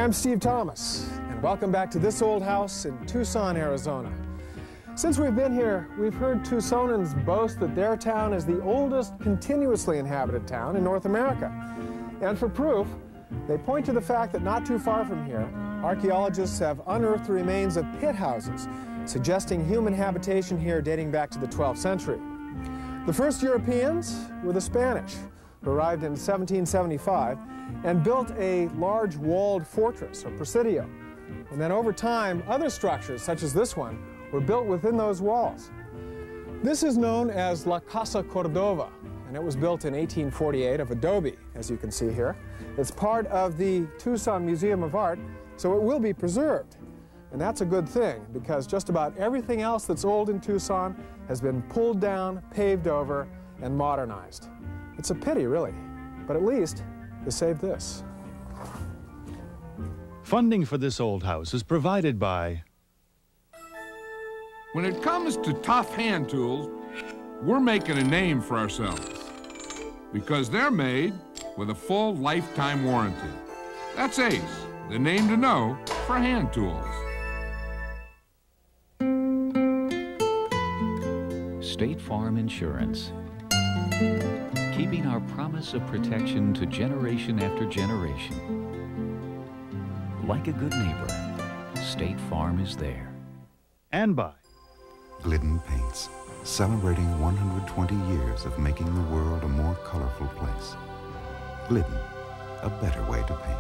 I'm Steve Thomas, and welcome back to This Old House in Tucson, Arizona. Since we've been here, we've heard Tucsonans boast that their town is the oldest continuously inhabited town in North America. And for proof, they point to the fact that not too far from here, archaeologists have unearthed the remains of pit houses, suggesting human habitation here dating back to the 12th century. The first Europeans were the Spanish, who arrived in 1775 and built a large walled fortress, or presidio. And then over time, other structures, such as this one, were built within those walls. This is known as La Casa Cordova, and it was built in 1848 of adobe, as you can see here. It's part of the Tucson Museum of Art, so it will be preserved. And that's a good thing, because just about everything else that's old in Tucson has been pulled down, paved over, and modernized. It's a pity, really, but at least they saved this. Funding for This Old House is provided by... When it comes to tough hand tools, we're making a name for ourselves because they're made with a full lifetime warranty. That's Ace, the name to know for hand tools. State Farm Insurance. Keeping our promise of protection to generation after generation. Like a good neighbor, State Farm is there. And by... Glidden Paints, celebrating 120 years of making the world a more colorful place. Glidden, a better way to paint.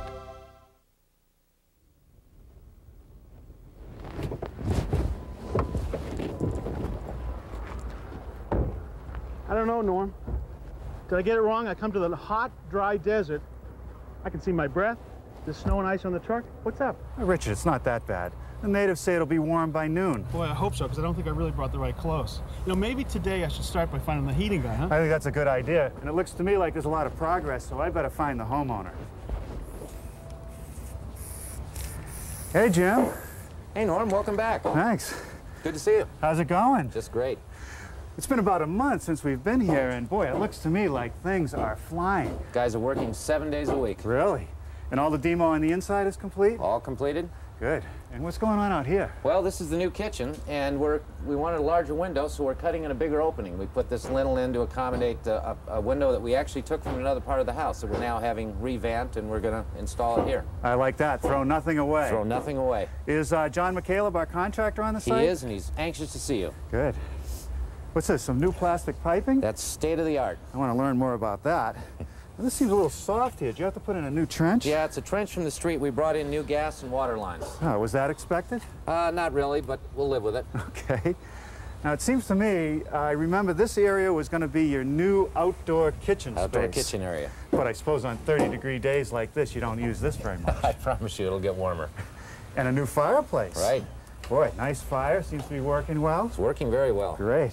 I don't know, Norm. Did I get it wrong? I come to the hot, dry desert. I can see my breath. There's snow and ice on the truck. What's up? Richard, it's not that bad. The natives say it'll be warm by noon. Boy, I hope so, because I don't think I really brought the right clothes. You know, maybe today I should start by finding the heating guy, huh? I think that's a good idea. And it looks to me like there's a lot of progress, so I better find the homeowner. Hey, Jim. Hey, Norm, welcome back. Thanks. Good to see you. How's it going? Just great. It's been about a month since we've been here, and boy, it looks to me like things are flying. Guys are working 7 days a week. Really? And all the demo on the inside is complete? All completed. Good. And what's going on out here? Well, this is the new kitchen, and we wanted a larger window, so we're cutting in a bigger opening. We put this lintel in to accommodate a window that we actually took from another part of the house that we're now having revamped, and we're going to install it here. I like that. Throw nothing away. Throw nothing away. Is John McCaleb, our contractor, on the site? He is, and he's anxious to see you. Good. What's this, some new plastic piping? That's state of the art. I want to learn more about that. Well, this seems a little soft here. Did you have to put in a new trench? Yeah, it's a trench from the street. We brought in new gas and water lines. Oh, was that expected? Not really, but we'll live with it. Okay. Now, it seems to me, I remember this area was going to be your new outdoor kitchen space. Outdoor kitchen area. But I suppose on 30-degree days like this, you don't use this very much. I promise you, it'll get warmer. And a new fireplace. Right. Boy, nice fire. Seems to be working well. It's working very well. Great.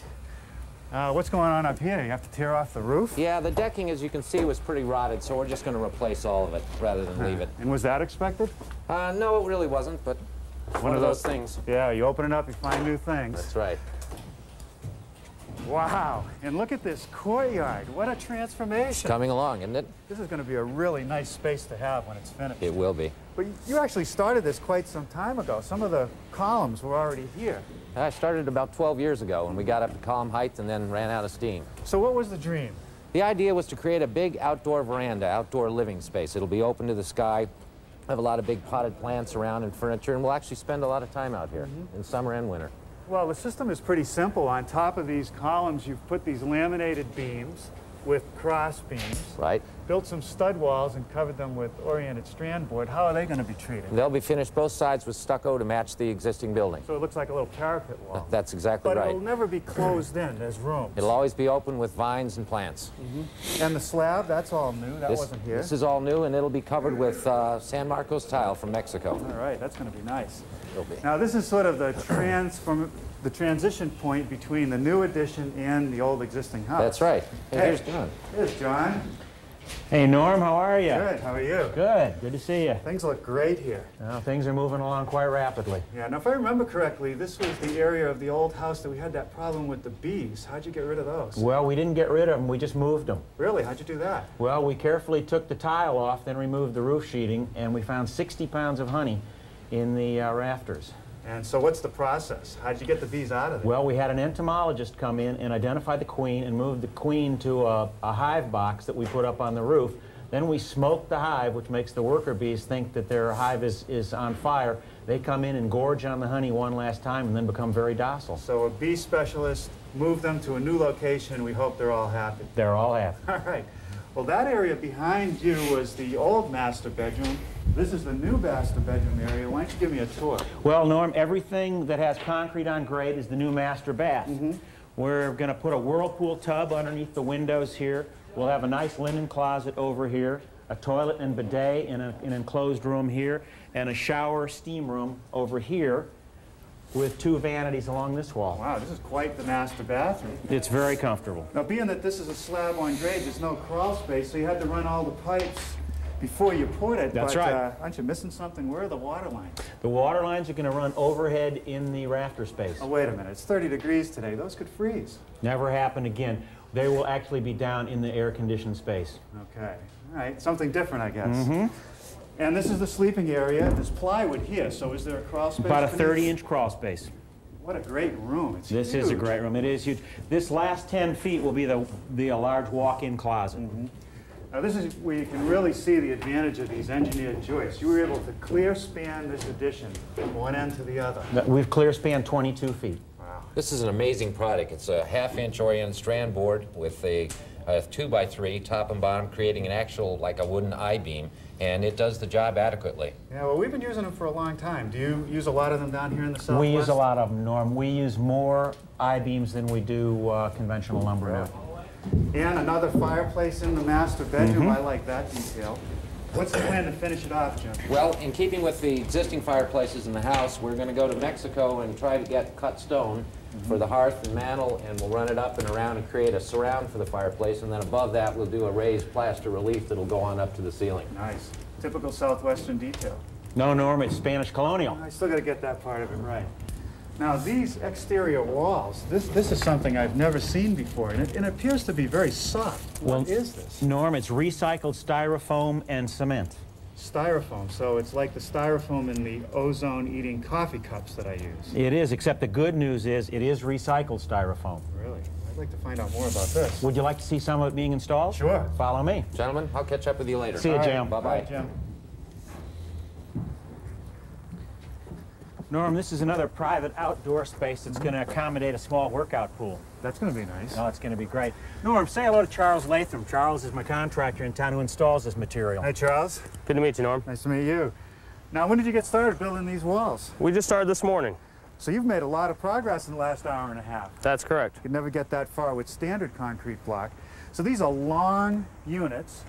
What's going on up here? You have to tear off the roof? Yeah, the decking, as you can see, was pretty rotted, so we're just going to replace all of it rather than leave it. And was that expected? No, it really wasn't, but one of those things. Yeah, you open it up, you find new things. That's right. Wow, and look at this courtyard. What a transformation. It's coming along, isn't it? This is going to be a really nice space to have when it's finished. It will be. But you actually started this quite some time ago. Some of the columns were already here. I started about 12 years ago, and we got up to column height and then ran out of steam. So what was the dream? The idea was to create a big outdoor veranda, outdoor living space. It'll be open to the sky, have a lot of big potted plants around and furniture, and we'll actually spend a lot of time out here in summer and winter. Well, the system is pretty simple. On top of these columns, you've put these laminated beams with cross beams. Right. Built some stud walls and covered them with oriented strand board. How are they going to be treated? They'll be finished both sides with stucco to match the existing building. So it looks like a little parapet wall. That's exactly right. But it'll never be closed in. There's rooms. It'll always be open with vines and plants. And the slab, that's all new. That wasn't here. This is all new, and it'll be covered with San Marcos tile from Mexico. All right, that's going to be nice. It'll be. Now, this is sort of the transition point between the new addition and the old existing house. That's right. Hey, Here's John. Here's John. Hey, Norm, how are you? Good, how are you? Good, good to see you. Things look great here. Well, things are moving along quite rapidly. Yeah, now if I remember correctly, this was the area of the old house that we had that problem with the bees. How'd you get rid of those? Well, we didn't get rid of them, we just moved them. Really? How'd you do that? Well, we carefully took the tile off, then removed the roof sheeting, and we found 60 pounds of honey in the rafters. And so what's the process? How'd you get the bees out of there? Well, we had an entomologist come in and identify the queen and move the queen to a hive box that we put up on the roof. Then we smoke the hive, which makes the worker bees think that their hive is on fire. They come in and gorge on the honey one last time and then become very docile. So a bee specialist moved them to a new location, and we hope they're all happy. They're all happy. All right. Well, that area behind you was the old master bedroom. This is the new master bedroom area. Why don't you give me a tour? Well, Norm, everything that has concrete on grade is the new master bath. We're going to put a whirlpool tub underneath the windows here. We'll have a nice linen closet over here, a toilet and bidet in an enclosed room here, and a shower steam room over here with 2 vanities along this wall. Wow, this is quite the master bathroom. It's very comfortable. Now, being that this is a slab on grade, there's no crawl space, so you had to run all the pipes before you poured it. That's but, right. Aren't you missing something? Where are the water lines? The water lines are going to run overhead in the rafter space. Oh, wait a minute. It's 30 degrees today. Those could freeze. Never happen again. They will actually be down in the air-conditioned space. Okay. All right. Something different, I guess. And this is the sleeping area. There's plywood here, so is there a crawl space? About a 30-inch crawl space. What a great room. It's This huge. is a great room. It is huge. This last 10 feet will be a large walk-in closet. Now, this is where you can really see the advantage of these engineered joists. You were able to clear span this addition from one end to the other. We've clear spanned 22 feet. Wow. This is an amazing product. It's a 1/2-inch oriented strand board with a 2x3 top and bottom, creating an actual, like a wooden I-beam, and it does the job adequately. Yeah, well, we've been using them for a long time. Do you use a lot of them down here in the Southwest? We use a lot of them, Norm. We use more I-beams than we do conventional lumber now. And another fireplace in the master bedroom. I like that detail. What's the plan to finish it off, Jim? Well, in keeping with the existing fireplaces in the house, we're going to go to Mexico and try to get cut stone for the hearth and mantel, and we'll run it up and around and create a surround for the fireplace, and then above that we'll do a raised plaster relief that'll go on up to the ceiling. Nice. Typical Southwestern detail. No, Norm, it's Spanish colonial. I still got to get that part of it right. Now, these exterior walls, this is something I've never seen before, and it appears to be very soft. What is this? Norm, it's recycled styrofoam and cement. Styrofoam, so it's like the styrofoam in the ozone-eating coffee cups that I use. It is, except the good news is it is recycled styrofoam. Really? I'd like to find out more about this. Would you like to see some of it being installed? Sure. Follow me. Gentlemen, I'll catch up with you later. See you, Jim. Bye-bye. Bye, Jim. Norm, this is another private outdoor space that's going to accommodate a small workout pool. That's going to be nice. Oh, it's going to be great. Norm, say hello to Charles Latham. Charles is my contractor in town who installs this material. Hi, Charles. Good to meet you, Norm. Nice to meet you. Now, when did you get started building these walls? We just started this morning. So you've made a lot of progress in the last hour and a half. That's correct. You could never get that far with standard concrete block. So these are long units,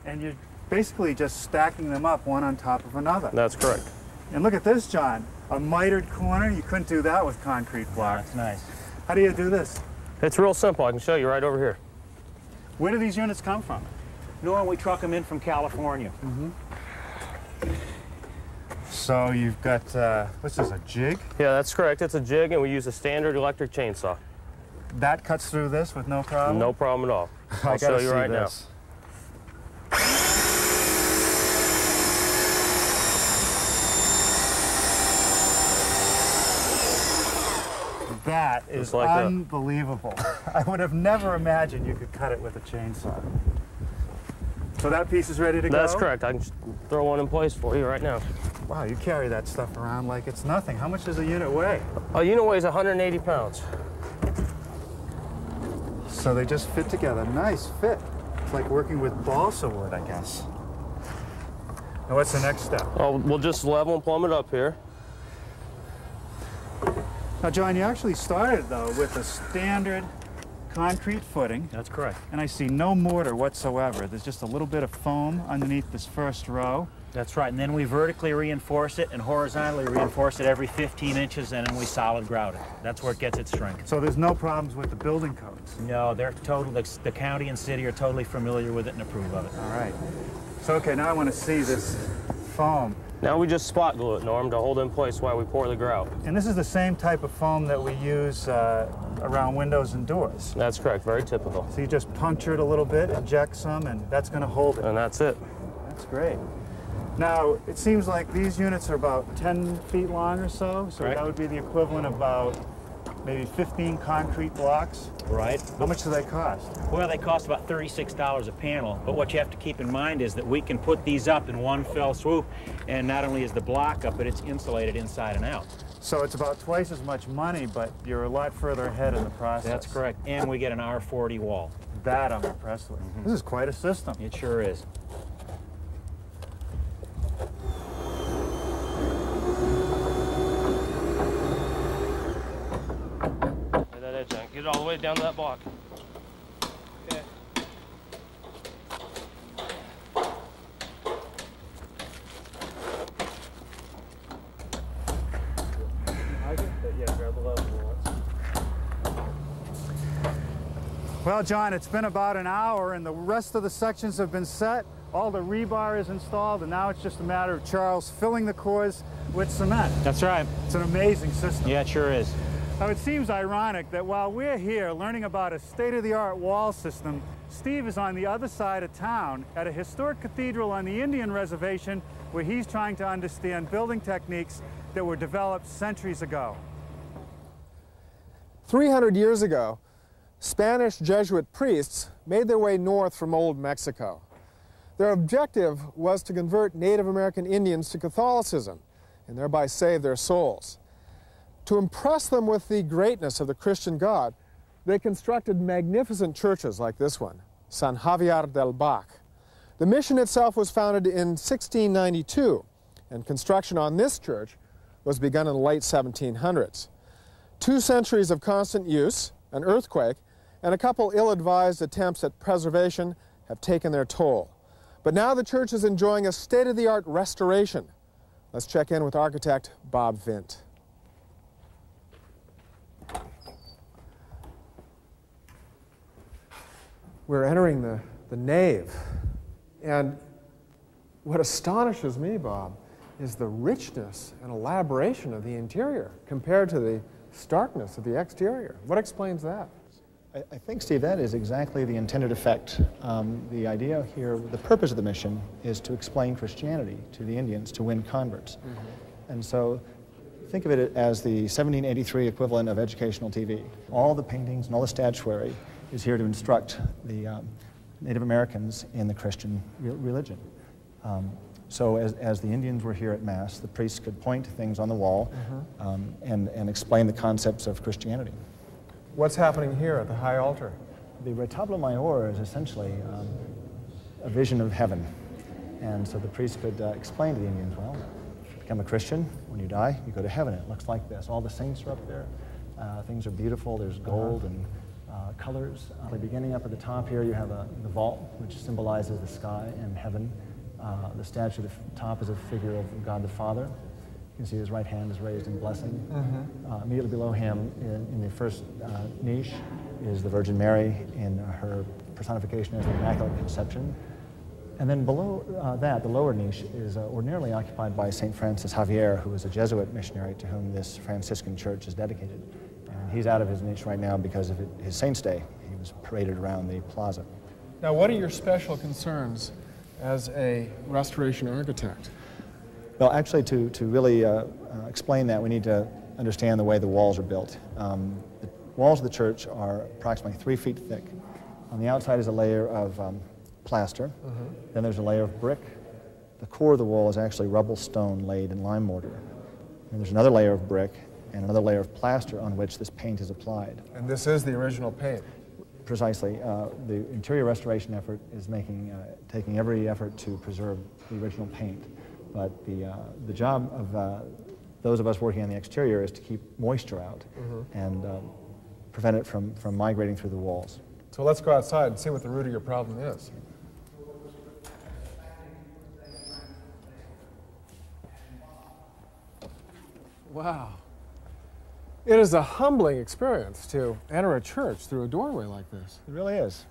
and you're basically just stacking them up one on top of another. That's correct. And look at this, John. A mitered corner, you couldn't do that with concrete block. That's nice. How do you do this? It's real simple. I can show you right over here. Where do these units come from? Norm, we truck them in from California. So you've got, what's this, a jig? Yeah, that's correct. It's a jig, and we use a standard electric chainsaw. That cuts through this with no problem? No problem at all. I I'll show gotta you see right this. That is like that. unbelievable. I would have never imagined you could cut it with a chainsaw. So that piece is ready to go? That's correct. I can just throw one in place for you right now. Wow, you carry that stuff around like it's nothing. How much does a unit weigh? A unit weighs 180 pounds. So they just fit together. Nice fit. It's like working with balsa wood, I guess. Now what's the next step? Oh, we'll just level and plumb it up here. Now, John, you actually started, though, with a standard concrete footing. That's correct. And I see no mortar whatsoever. There's just a little bit of foam underneath this first row. That's right, and then we vertically reinforce it and horizontally reinforce it every 15 inches, and then we solid grout it. That's where it gets its strength. So there's no problems with the building codes? No, they're the county and city are totally familiar with it and approve of it. All right. So, okay, now I want to see this foam. Now we just spot glue it, Norm, to hold it in place while we pour the grout. And this is the same type of foam that we use around windows and doors? That's correct, very typical. So you just puncture it a little bit, inject some, and that's going to hold it? And that's it. That's great. Now, it seems like these units are about 10 feet long or so, so right. That would be the equivalent of about maybe 15 concrete blocks. Right. How much do they cost? Well, they cost about $36 a panel, but what you have to keep in mind is that we can put these up in one fell swoop, and not only is the block up, but it's insulated inside and out. So it's about twice as much money, but you're a lot further ahead in the process. That's correct, and we get an R40 wall. That I'm impressed with. This is quite a system. It sure is. Get it all the way down to that block. Okay. Yeah, grab the level ones. Well, John, it's been about an hour, and the rest of the sections have been set. All the rebar is installed, and now it's just a matter of Charles filling the cores with cement. That's right. It's an amazing system. Yeah, it sure is. Now, it seems ironic that while we're here learning about a state-of-the-art wall system, Steve is on the other side of town at a historic cathedral on the Indian reservation where he's trying to understand building techniques that were developed centuries ago. 300 years ago, Spanish Jesuit priests made their way north from Old Mexico. Their objective was to convert Native American Indians to Catholicism and thereby save their souls. To impress them with the greatness of the Christian God, they constructed magnificent churches like this one, San Javier del Bac. The mission itself was founded in 1692, and construction on this church was begun in the late 1700s. 2 centuries of constant use, an earthquake, and a couple ill-advised attempts at preservation have taken their toll. But now the church is enjoying a state-of-the-art restoration. Let's check in with architect Bob Vint. We're entering the nave, and what astonishes me, Bob, is the richness and elaboration of the interior compared to the starkness of the exterior. What explains that? I think, Steve, that is exactly the intended effect. The idea here, the purpose of the mission is to explain Christianity to the Indians, to win converts. And so think of it as the 1783 equivalent of educational TV. All the paintings and all the statuary is here to instruct the Native Americans in the Christian religion. So as the Indians were here at Mass, the priests could point to things on the wall and explain the concepts of Christianity. What's happening here at the high altar? The retablo mayor is essentially a vision of heaven. And so the priest could explain to the Indians, well, if you become a Christian, when you die, you go to heaven. It looks like this. All the saints are up there. Things are beautiful. There's gold and colors. Beginning up at the top here, you have the vault, which symbolizes the sky and heaven. The statue at the top is a figure of God the Father. You can see his right hand is raised in blessing. Immediately below him, in the first niche, is the Virgin Mary in her personification as the Immaculate Conception. And then below that, the lower niche is ordinarily occupied by St. Francis Xavier, who is a Jesuit missionary to whom this Franciscan church is dedicated. And he's out of his niche right now because of his saint's day. He was paraded around the plaza. Now, what are your special concerns as a restoration architect? Well, actually, to really explain that, we need to understand the way the walls are built. The walls of the church are approximately 3 feet thick. On the outside is a layer of plaster. Then there's a layer of brick. The core of the wall is actually rubble stone laid in lime mortar. And there's another layer of brick and another layer of plaster on which this paint is applied. And this is the original paint? Precisely. The interior restoration effort is taking every effort to preserve the original paint. But the job of those of us working on the exterior is to keep moisture out. And prevent it from migrating through the walls. So let's go outside and see what the root of your problem is. Wow. It is a humbling experience to enter a church through a doorway like this. It really is.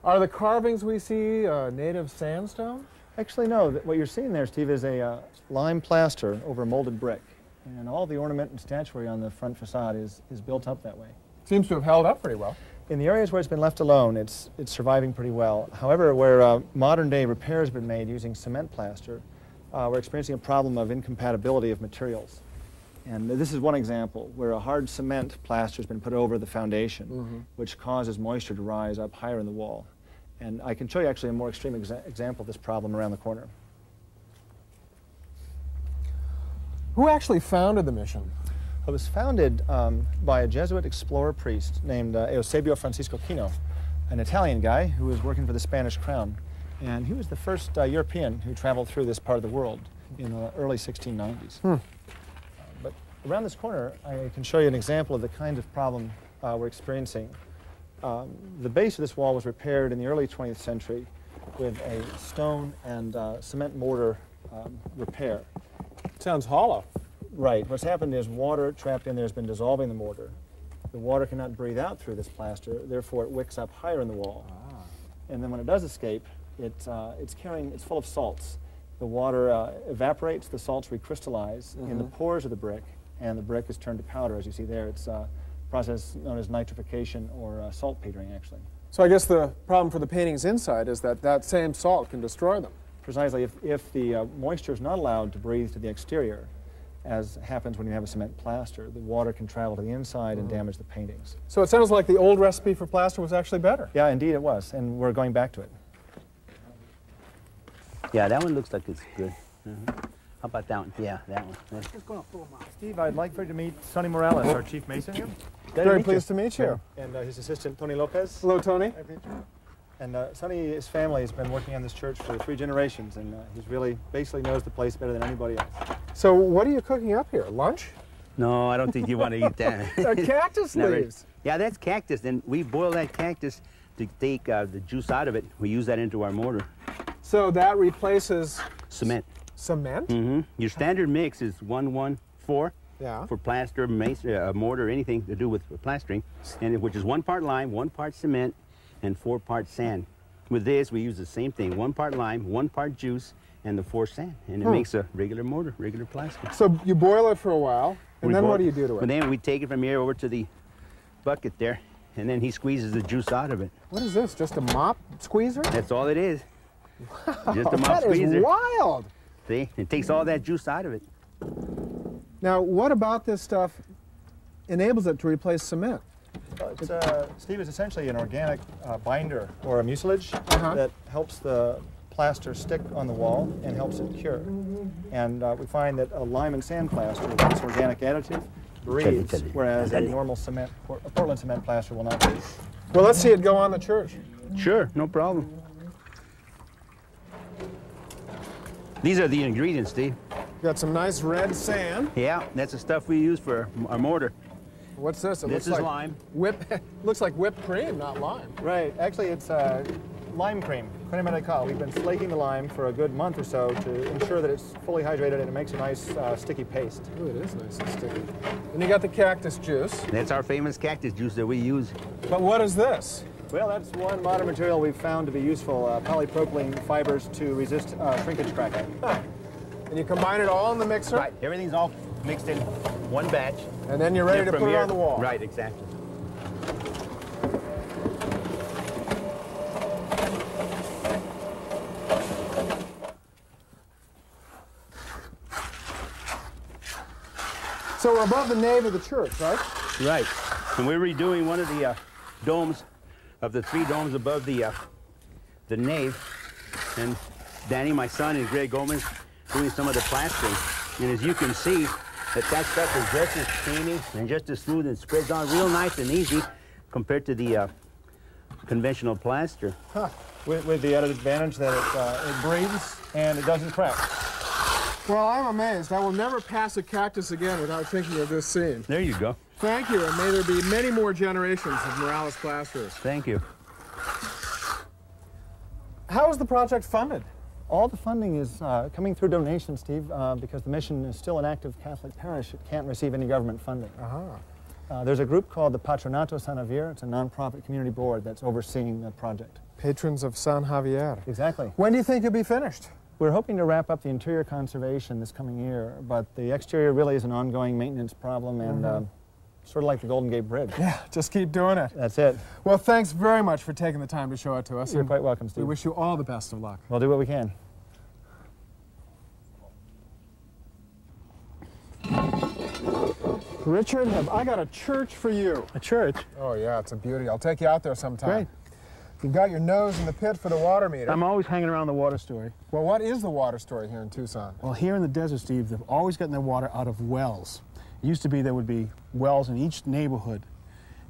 Are the carvings we see native sandstone? Actually, no. What you're seeing there, Steve, is a lime plaster over molded brick. And all the ornament and statuary on the front facade is built up that way. Seems to have held up pretty well. In the areas where it's been left alone, it's surviving pretty well. However, where modern-day repairs have been made using cement plaster, we're experiencing a problem of incompatibility of materials. And this is one example where a hard cement plaster has been put over the foundation, which causes moisture to rise up higher in the wall. And I can show you actually a more extreme example of this problem around the corner. Who actually founded the mission? It was founded by a Jesuit explorer priest named Eusebio Francisco Kino, an Italian guy who was working for the Spanish crown. And he was the first European who traveled through this part of the world in the early 1690s. But around this corner, I can show you an example of the kind of problem we're experiencing. The base of this wall was repaired in the early 20th century with a stone and cement mortar repair. Sounds hollow. Right. What's happened is water trapped in there has been dissolving the mortar. The water cannot breathe out through this plaster, therefore it wicks up higher in the wall. And then when it does escape, it's full of salts. The water evaporates, the salts recrystallize in the pores of the brick, and the brick is turned to powder, as you see there. It's a process known as nitrification or saltpetering, actually. So I guess the problem for the paintings inside is that that same salt can destroy them. Precisely. If the moisture is not allowed to breathe to the exterior, as happens when you have a cement plaster, the water can travel to the inside and damage the paintings. So it sounds like the old recipe for plaster was actually better. Yeah, indeed it was, and we're going back to it. Yeah, that one looks like it's good. How about that one? Yeah, that one. Steve, I'd like for you to meet Sonny Morales, our chief mason here. Very pleased to meet you. And his assistant, Tony Lopez. Hello, Tony. And Sonny's family has been working on this church for 3 generations, and he's really basically knows the place better than anybody else. So what are you cooking up here? Lunch? No, I don't think you want to eat that. Cactus leaves. Yeah, that's cactus. And we boil that cactus to take the juice out of it. We use that into our mortar. So that replaces cement. Cement? Your standard mix is 1-1-4 for plaster, mortar, anything to do with plastering, and which is 1 part lime, 1 part cement, and 4 parts sand. With this, we use the same thing: 1 part lime, 1 part juice, and the 4 sand, and it makes a regular mortar, regular plaster. So you boil it for a while, and then what do you do to it? And then we take it from here over to the bucket there, and then he squeezes the juice out of it. What is this? Just a mop squeezer? That's all it is. Wow, just a mop squeezer. That is wild. See, it takes all that juice out of it. Now, what about this stuff enables it to replace cement? Steve, is essentially an organic binder or a mucilage that helps the plaster stick on the wall and helps it cure. And we find that a lime and sand plaster with this organic additive breathes, whereas a normal cement, a Portland cement plaster will not breathe. Well, let's see it go on the church. Sure, no problem. These are the ingredients, Steve. Got some nice red sand. Yeah, that's the stuff we use for our mortar. What's this? It This looks is like lime. Looks like whipped cream, not lime. Right. Actually, it's lime cream, crème de cacao. We've been flaking the lime for a good month or so to ensure that it's fully hydrated and it makes a nice sticky paste. Ooh, it is nice and sticky. And you got the cactus juice. That's our famous cactus juice that we use. But what is this? Well, that's one modern material we've found to be useful, polypropylene fibers to resist shrinkage cracking. And you combine it all in the mixer? Right, everything's all mixed in one batch. And then you're ready to put it on the wall. Right, exactly. So we're above the nave of the church, right? Right. And we're redoing one of the domes of the 3 domes above the nave. And Danny, my son, and Greg Gomez doing some of the plastering. And as you can see, that stuff is just as creamy and just as smooth and spreads on real nice and easy compared to the conventional plaster. With the added advantage that it breathes and it doesn't crack. Well, I'm amazed. I will never pass a cactus again without thinking of this scene. There you go. thank you, and may there be many more generations of Morales plasterers. Thank you. How is the project funded? All the funding is coming through donations, Steve, because the mission is still an active Catholic parish. It can't receive any government funding. There's a group called the Patronato San Javier. It's a nonprofit community board that's overseeing the project. Patrons of San Javier. Exactly. When do you think you'll be finished? We're hoping to wrap up the interior conservation this coming year, but the exterior really is an ongoing maintenance problem and sort of like the Golden Gate Bridge. Yeah, just keep doing it. That's it. Well, thanks very much for taking the time to show it to us. You're quite welcome, Steve. We wish you all the best of luck. We'll do what we can. Richard, have I got a church for you. A church? Oh, yeah, it's a beauty. I'll take you out there sometime. Great. You've got your nose in the pit for the water meter. I'm always hanging around the water story. Well, what is the water story here in Tucson? Well, here in the desert, Steve, they've always gotten their water out of wells. It used to be there would be wells in each neighborhood.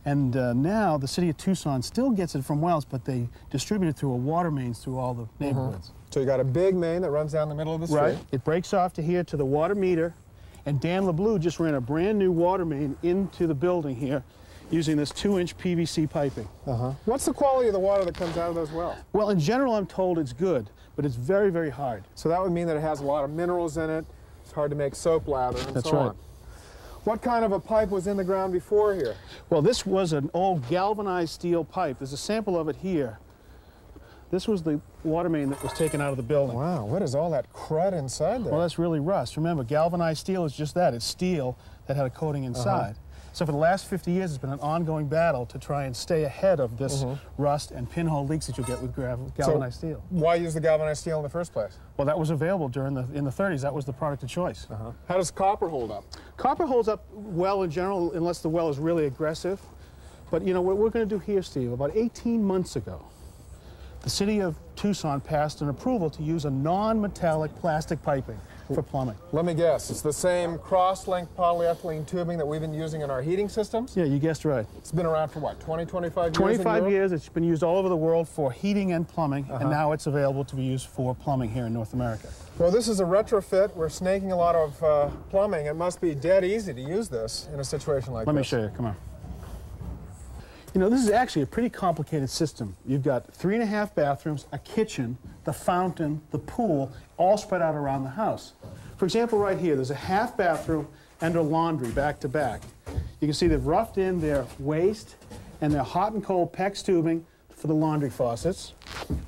And now the city of Tucson still gets it from wells, but they distribute it through a water mains through all the neighborhoods. So you got a big main that runs down the middle of the street. Right. It breaks off to here to the water meter, and Dan LeBlue just ran a brand new water main into the building here using this 2-inch PVC piping. What's the quality of the water that comes out of those wells? Well, in general, I'm told it's good, but it's very, very hard. So that would mean that it has a lot of minerals in it. It's hard to make soap lather and That's so right. on. What kind of a pipe was in the ground before here? Well, this was an old galvanized steel pipe. There's a sample of it here. This was the water main that was taken out of the building. Wow, what is all that crud inside there? Well, that's really rust. Remember, galvanized steel is just that. It's steel that had a coating inside. So for the last 50 years, it's been an ongoing battle to try and stay ahead of this rust and pinhole leaks that you'll get with galvanized steel. Why use the galvanized steel in the first place? Well, that was available in the 30s. That was the product of choice. How does copper hold up? Copper holds up well in general, unless the well is really aggressive. But you know what we're going to do here, Steve, about 18 months ago, the city of Tucson passed an approval to use a non-metallic plastic piping for plumbing. Let me guess, it's the same cross-linked polyethylene tubing that we've been using in our heating systems? Yeah, you guessed right. It's been around for what, 20, 25 years? 25 years. It's been used all over the world for heating and plumbing, and now it's available to be used for plumbing here in North America. Well, this is a retrofit. We're snaking a lot of plumbing. It must be dead easy to use this in a situation like this. Let me show you. Come on. You know, this is actually a pretty complicated system. You've got 3.5 bathrooms, a kitchen, the fountain, the pool, all spread out around the house. For example, right here, there's a half bathroom and a laundry back to back. You can see they've roughed in their waste and their hot and cold PEX tubing for the laundry faucets.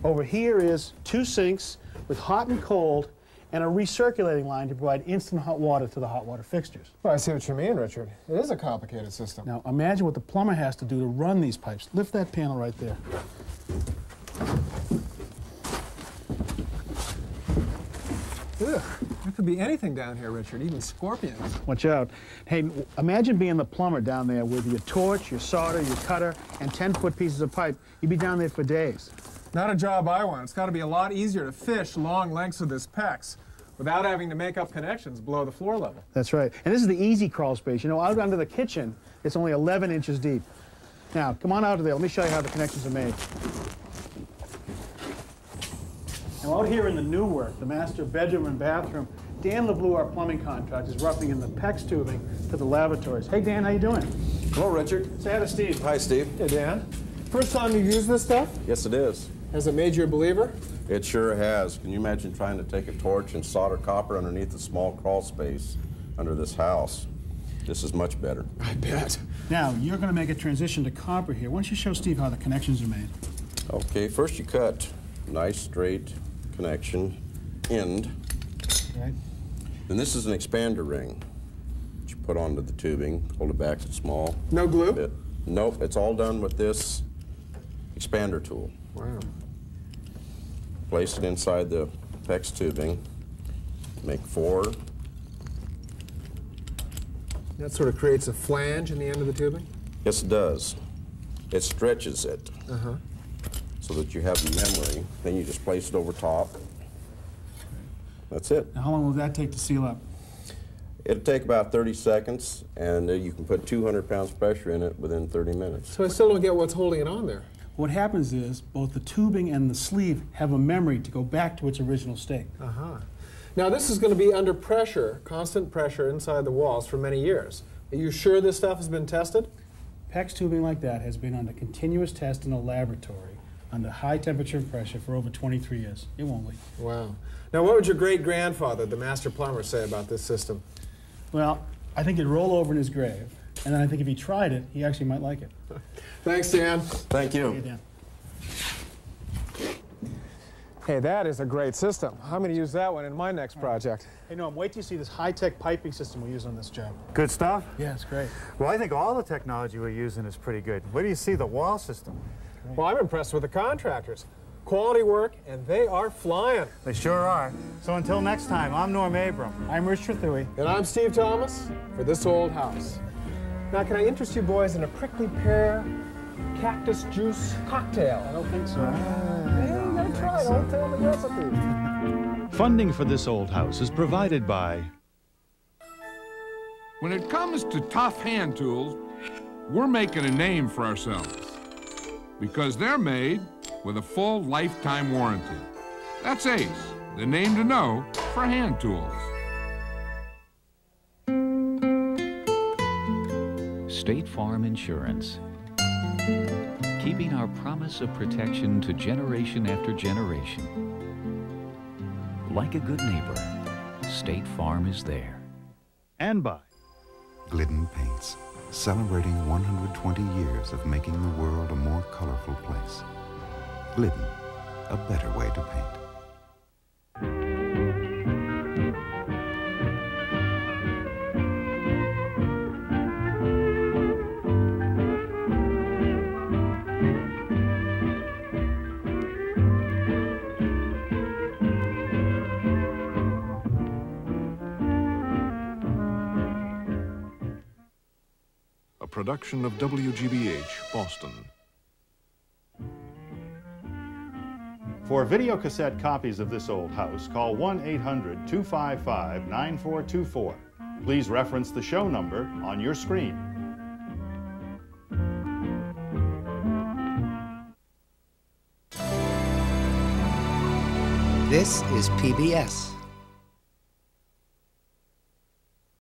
Over here is 2 sinks with hot and cold and a recirculating line to provide instant hot water to the hot water fixtures. Well, I see what you mean, Richard. It is a complicated system. Now, imagine what the plumber has to do to run these pipes. Lift that panel right there. Ugh, there could be anything down here, Richard, even scorpions. Watch out. Hey, imagine being the plumber down there with your torch, your solder, your cutter, and 10-foot pieces of pipe. You'd be down there for days. Not a job I want. It's got to be a lot easier to fish long lengths of this PEX without having to make up connections below the floor level. That's right. And this is the easy crawl space. You know, out under the kitchen, it's only 11 inches deep. Now, come on out of there. Let me show you how the connections are made. Now, out here in the new work, the master bedroom and bathroom, Dan LeBlue, our plumbing contractor, is roughing in the PEX tubing to the lavatories. Hey, Dan, how you doing? Hello, Richard. Say hi to Steve. Hi, Steve. Hey, Dan. First time you've used this stuff? Yes, it is. Has it made you a believer? It sure has. Can you imagine trying to take a torch and solder copper underneath a small crawl space under this house? This is much better. I bet. Now, you're going to make a transition to copper here. Why don't you show Steve how the connections are made? Okay, first you cut a nice straight connection end. Right. Then this is an expander ring that you put onto the tubing, hold it back to small. No glue? Nope, it's all done with this expander tool. Wow. Place it inside the PEX tubing, make 4. That sort of creates a flange in the end of the tubing? Yes, it does. It stretches it so that you have the memory. Then you just place it over top. That's it. Now, how long will that take to seal up? It'll take about 30 seconds, and you can put 200 pounds pressure in it within 30 minutes. So I still don't get what's holding it on there. What happens is both the tubing and the sleeve have a memory to go back to its original state. Now this is going to be under pressure, constant pressure inside the walls for many years. Are you sure this stuff has been tested? PEX tubing like that has been under continuous test in a laboratory under high temperature and pressure for over 23 years. It won't leak. Wow. Now, what would your great-grandfather, the master plumber, say about this system? Well, I think he'd roll over in his grave, and then I think if he tried it, he actually might like it. Thanks, Dan. Thank you. Hey, Dan. Hey, that is a great system. I'm going to use that one in my next project. Hey, Norm, wait till you see this high-tech piping system we use on this job. Good stuff? Yeah, it's great. Well, I think all the technology we're using is pretty good. Where do you see the wall system? Well, I'm impressed with the contractors. Quality work, and they are flying. They sure are. So until next time, I'm Norm Abram. I'm Rich Trathui. And I'm Steve Thomas for This Old House. Now, can I interest you boys in a prickly pear cactus juice cocktail? I don't think so. You gotta try it. I'll tell the recipe. Funding for This Old House is provided by... When it comes to tough hand tools, we're making a name for ourselves because they're made with a full lifetime warranty. That's ACE, the name to know for hand tools. State Farm Insurance. Keeping our promise of protection to generation after generation. Like a good neighbor, State Farm is there. And by Glidden Paints, celebrating 120 years of making the world a more colorful place. Glidden, a better way to paint. A production of WGBH, Boston. For videocassette copies of This Old House, call 1-800-255-9424. Please reference the show number on your screen. This is PBS.